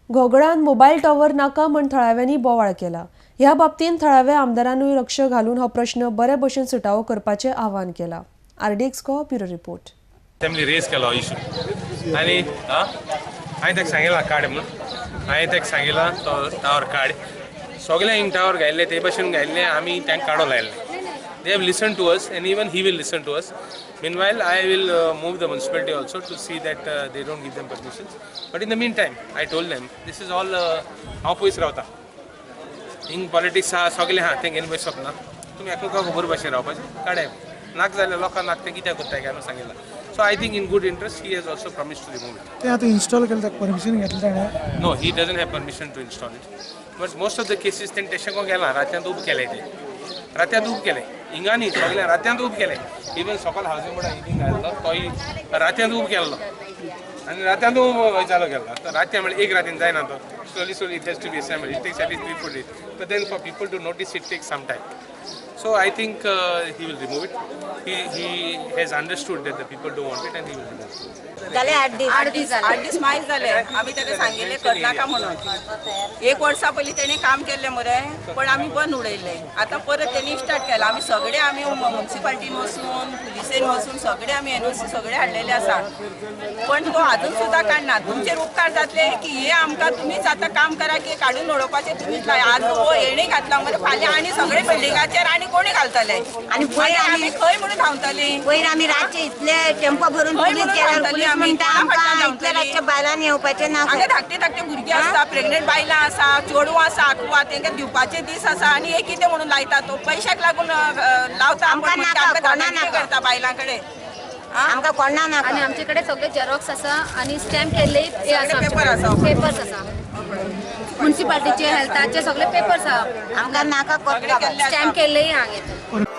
घोगळान mobile tower नाका म्हण थळाव्यांनी बोवाळ केला। ह्या बाबतीत थळाव्या आमदारांनी लक्ष घालून हो प्रश्न बरे भशेन सुटावो करपाचे आवाहन केला। RDX को ब्युरो रिपोर्ट। असेंब्ली रेज केलो इशू आनी हांवें ताका सांगितला काड म्हणून हांवें ताका सांगितला तो टावर काड सगळे हिंग टावर घायल्ले ते भशेन घायल्ले आमी तांकां काडो लायल्ले they have listened to us and even he will listen to us. Meanwhile, I will move the municipality also to see that they don't give them permissions. But in the meantime, I told them this is all opposite रावता हिंग politics हा सगळे हा ते घेवन बसप ना तुमी एकामेका खबर भाशेन रावपाचें काडय नाक जाल्यार लोकांक नाक ते कित्याक कोत्ताय काय सांगितला so I think in good interest he has also promised to remove it. ते आता इन्स्टॉल केलं ताका परमिशन घेतलं ताणें? No, he doesn't have permission to install it. But most of the cases तें तेशें को गेला रात्यांत उब केलें तें रात्यांत उब केलें हिंगा न्ही सगळें रात्यांत उब केलें इवन सकाळ हावजींग बोर्डा हिंग घालता तोय रात्यांत उब केल्लो आनी रात्यांत उब चालू केला तर रात्या म्हणजे एक रातीन जायना तो slowly it has to be assembled. It takes at least 3-4 days. But then for people to notice it takes some time. So I think he will remove it. He has understood that the people don't want it and he will remove it. झाले 8 दीस माहीत झाले आम्ही ताका सांगिल्ले करनाका म्हणून 1 वर्सा पयलीं तेणी काम केल्लें मरे पण आमी बंद उडयले आतां परत तेणी स्टार्ट केला आमी सगळे आमी म्युनिसिपाल्टीन वचून पुलिसेन वचून सगळे आमी NOC सगळे हाडलेले आसा पण तो अजून सुद्दां काडना तुमचेर उपकार जातले की हे आमकां तुमीच आतां काम करा की काडून उडोवपाचें तुमीच लाय आज हो हेणी घातला मरे फाल्यां आनी सगळे बिल्डिंगाचेर आनी कोणी घालतले आनी पयर आमी खंय म्हणून धांवतली पयर आमी रातचे इतले टेम्पो भरून पुलीस केल्यार पुलीस म्हणटा आमकां इतले रातचे बायलांनी येवपाचें ना हांगा धाकटे भुरगीं आसा प्रेग्नेंट बायलां आसा चेडूं आसा आठवा तांकां दिवपाचे दीस आसा आनी हे कितें म्हणून लायता तो पयशाक लागून लावता आमकां नाका करता बायलां कडेन आमकां कोणा नाका आणि आमचे सगळे झेरॉक्स आसा आणि स्टॅम्प केल्ले पेपर आसा पेपर्स आसा म्युनिसिपालिटीचे हेल्थाचे सगळे पेपर्स आसा आमकां नाका स्टॅम्प केल्लेय हांगा